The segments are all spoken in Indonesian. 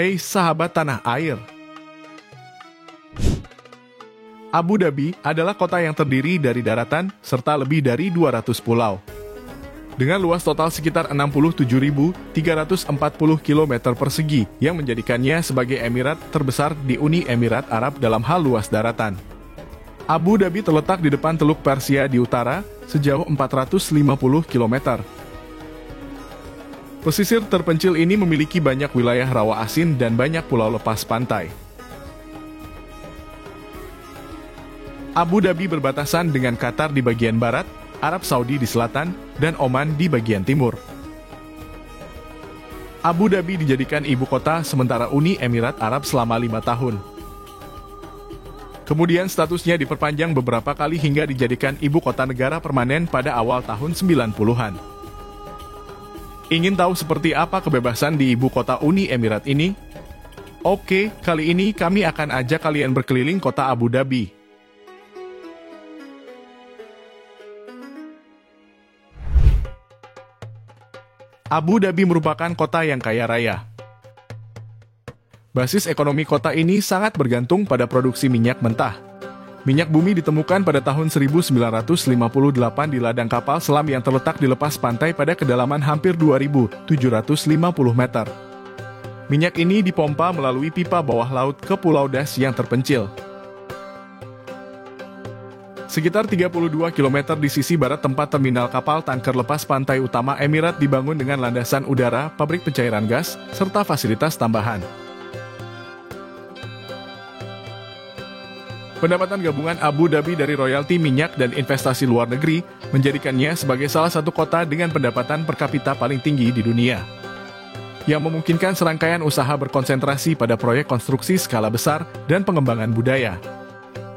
Hei sahabat tanah air. Abu Dhabi adalah kota yang terdiri dari daratan serta lebih dari 200 pulau. Dengan luas total sekitar 67.340 km persegi yang menjadikannya sebagai emirat terbesar di Uni Emirat Arab dalam hal luas daratan. Abu Dhabi terletak di depan Teluk Persia di utara sejauh 450 km. Pesisir terpencil ini memiliki banyak wilayah rawa asin dan banyak pulau lepas pantai. Abu Dhabi berbatasan dengan Qatar di bagian barat, Arab Saudi di selatan, dan Oman di bagian timur. Abu Dhabi dijadikan ibu kota sementara Uni Emirat Arab selama 5 tahun. Kemudian statusnya diperpanjang beberapa kali hingga dijadikan ibu kota negara permanen pada awal tahun 90-an. Ingin tahu seperti apa kebebasan di ibu kota Uni Emirat ini? Oke, kali ini kami akan ajak kalian berkeliling kota Abu Dhabi. Abu Dhabi merupakan kota yang kaya raya. Basis ekonomi kota ini sangat bergantung pada produksi minyak mentah. Minyak bumi ditemukan pada tahun 1958 di ladang kapal selam yang terletak di lepas pantai pada kedalaman hampir 2.750 meter. Minyak ini dipompa melalui pipa bawah laut ke Pulau Das yang terpencil. Sekitar 32 km di sisi barat tempat terminal kapal tanker lepas pantai utama Emirat dibangun dengan landasan udara, pabrik pencairan gas, serta fasilitas tambahan. Pendapatan gabungan Abu Dhabi dari royalti minyak dan investasi luar negeri menjadikannya sebagai salah satu kota dengan pendapatan per kapita paling tinggi di dunia, yang memungkinkan serangkaian usaha berkonsentrasi pada proyek konstruksi skala besar dan pengembangan budaya.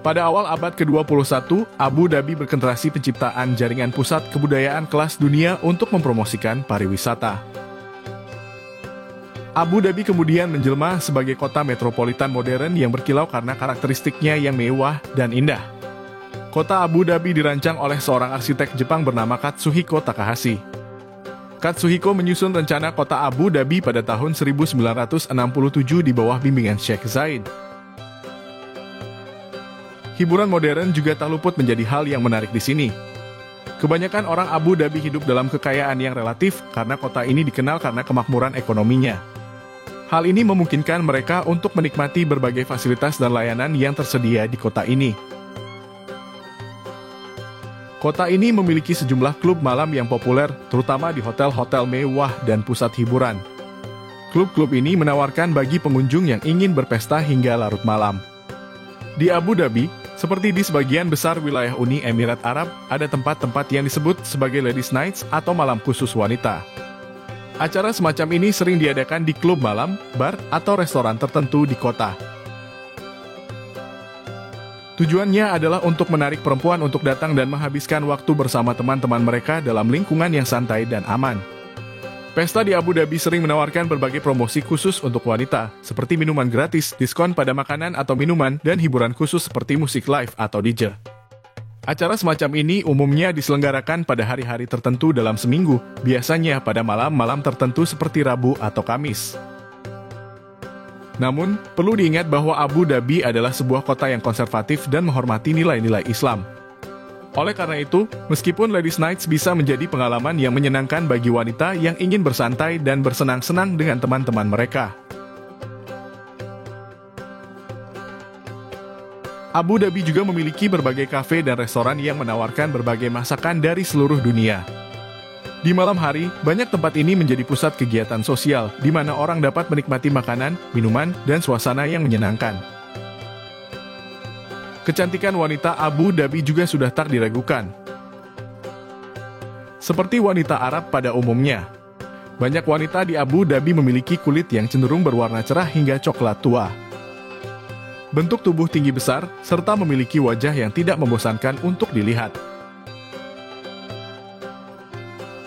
Pada awal abad ke-21, Abu Dhabi berkonsentrasi penciptaan jaringan pusat kebudayaan kelas dunia untuk mempromosikan pariwisata. Abu Dhabi kemudian menjelma sebagai kota metropolitan modern yang berkilau karena karakteristiknya yang mewah dan indah. Kota Abu Dhabi dirancang oleh seorang arsitek Jepang bernama Katsuhiko Takahashi. Katsuhiko menyusun rencana kota Abu Dhabi pada tahun 1967 di bawah bimbingan Sheikh Zayed. Hiburan modern juga tak luput menjadi hal yang menarik di sini. Kebanyakan orang Abu Dhabi hidup dalam kekayaan yang relatif karena kota ini dikenal karena kemakmuran ekonominya. Hal ini memungkinkan mereka untuk menikmati berbagai fasilitas dan layanan yang tersedia di kota ini. Kota ini memiliki sejumlah klub malam yang populer, terutama di hotel-hotel mewah dan pusat hiburan. Klub-klub ini menawarkan bagi pengunjung yang ingin berpesta hingga larut malam. Di Abu Dhabi, seperti di sebagian besar wilayah Uni Emirat Arab, ada tempat-tempat yang disebut sebagai Ladies Nights atau malam khusus wanita. Acara semacam ini sering diadakan di klub malam, bar, atau restoran tertentu di kota. Tujuannya adalah untuk menarik perempuan untuk datang dan menghabiskan waktu bersama teman-teman mereka dalam lingkungan yang santai dan aman. Pesta di Abu Dhabi sering menawarkan berbagai promosi khusus untuk wanita, seperti minuman gratis, diskon pada makanan atau minuman, dan hiburan khusus seperti musik live atau DJ. Acara semacam ini umumnya diselenggarakan pada hari-hari tertentu dalam seminggu, biasanya pada malam-malam tertentu seperti Rabu atau Kamis. Namun, perlu diingat bahwa Abu Dhabi adalah sebuah kota yang konservatif dan menghormati nilai-nilai Islam. Oleh karena itu, meskipun Ladies Nights bisa menjadi pengalaman yang menyenangkan bagi wanita yang ingin bersantai dan bersenang-senang dengan teman-teman mereka. Abu Dhabi juga memiliki berbagai kafe dan restoran yang menawarkan berbagai masakan dari seluruh dunia. Di malam hari, banyak tempat ini menjadi pusat kegiatan sosial, di mana orang dapat menikmati makanan, minuman, dan suasana yang menyenangkan. Kecantikan wanita Abu Dhabi juga sudah tak diragukan. Seperti wanita Arab pada umumnya, banyak wanita di Abu Dhabi memiliki kulit yang cenderung berwarna cerah hingga coklat tua. Bentuk tubuh tinggi besar, serta memiliki wajah yang tidak membosankan untuk dilihat.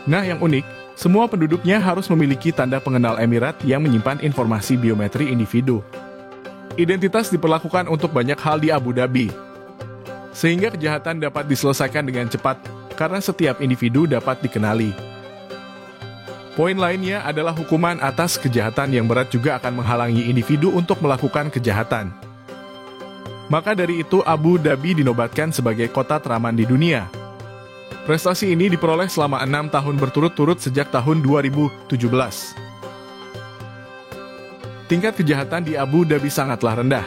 Nah, yang unik, semua penduduknya harus memiliki tanda pengenal Emirat yang menyimpan informasi biometri individu. Identitas diperlakukan untuk banyak hal di Abu Dhabi, sehingga kejahatan dapat diselesaikan dengan cepat, karena setiap individu dapat dikenali. Poin lainnya adalah hukuman atas kejahatan yang berat juga akan menghalangi individu untuk melakukan kejahatan. Maka dari itu Abu Dhabi dinobatkan sebagai kota teraman di dunia. Prestasi ini diperoleh selama 6 tahun berturut-turut sejak tahun 2017. Tingkat kejahatan di Abu Dhabi sangatlah rendah.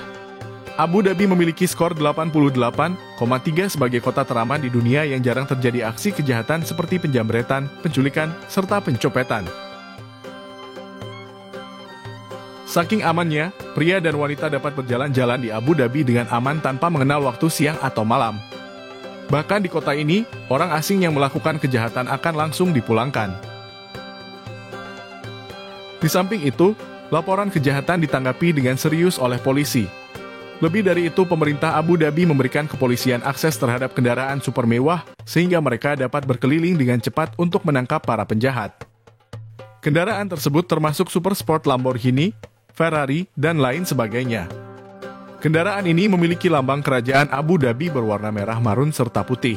Abu Dhabi memiliki skor 88,3 sebagai kota teraman di dunia yang jarang terjadi aksi kejahatan seperti penjamretan, penculikan, serta pencopetan. Saking amannya, pria dan wanita dapat berjalan-jalan di Abu Dhabi dengan aman tanpa mengenal waktu siang atau malam. Bahkan di kota ini, orang asing yang melakukan kejahatan akan langsung dipulangkan. Di samping itu, laporan kejahatan ditanggapi dengan serius oleh polisi. Lebih dari itu, pemerintah Abu Dhabi memberikan kepolisian akses terhadap kendaraan super mewah, sehingga mereka dapat berkeliling dengan cepat untuk menangkap para penjahat. Kendaraan tersebut termasuk super sport Lamborghini, Ferrari, dan lain sebagainya. Kendaraan ini memiliki lambang kerajaan Abu Dhabi berwarna merah marun serta putih.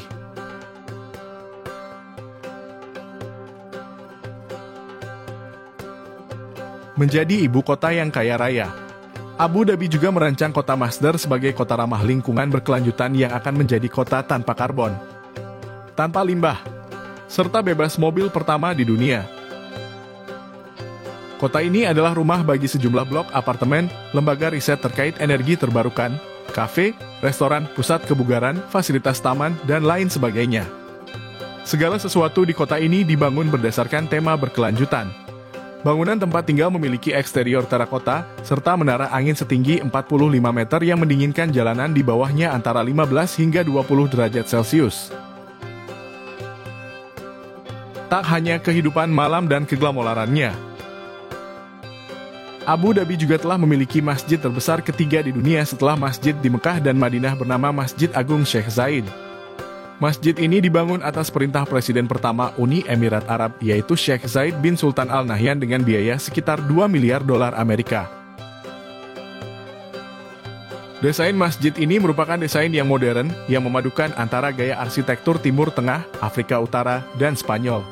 Menjadi ibu kota yang kaya raya, Abu Dhabi juga merancang kota Masdar sebagai kota ramah lingkungan berkelanjutan yang akan menjadi kota tanpa karbon, tanpa limbah, serta bebas mobil pertama di dunia. Kota ini adalah rumah bagi sejumlah blok apartemen, lembaga riset terkait energi terbarukan, kafe, restoran, pusat kebugaran, fasilitas taman, dan lain sebagainya. Segala sesuatu di kota ini dibangun berdasarkan tema berkelanjutan. Bangunan tempat tinggal memiliki eksterior terakota, serta menara angin setinggi 45 meter yang mendinginkan jalanan di bawahnya antara 15 hingga 20 derajat Celcius. Tak hanya kehidupan malam dan keglamolarannya, Abu Dhabi juga telah memiliki masjid terbesar ketiga di dunia setelah masjid di Mekah dan Madinah bernama Masjid Agung Sheikh Zayed. Masjid ini dibangun atas perintah Presiden pertama Uni Emirat Arab, yaitu Sheikh Zayed bin Sultan Al Nahyan dengan biaya sekitar 2 miliar dolar Amerika. Desain masjid ini merupakan desain yang modern yang memadukan antara gaya arsitektur Timur Tengah, Afrika Utara, dan Spanyol.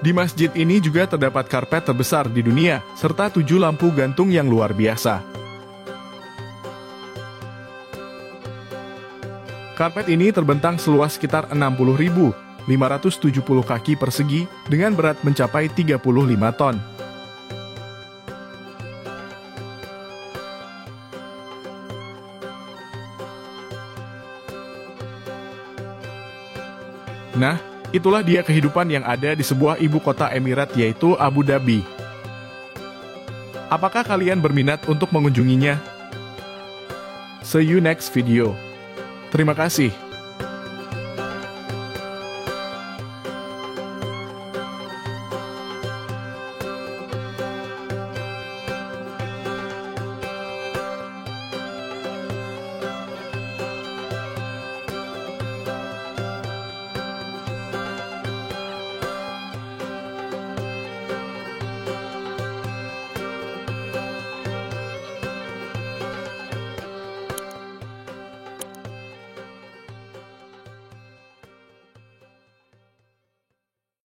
Di masjid ini juga terdapat karpet terbesar di dunia, serta 7 lampu gantung yang luar biasa. Karpet ini terbentang seluas sekitar 60.570 kaki persegi dengan berat mencapai 35 ton. Nah, itulah dia kehidupan yang ada di sebuah ibu kota Emirat yaitu Abu Dhabi. Apakah kalian berminat untuk mengunjunginya? See you next video. Terima kasih.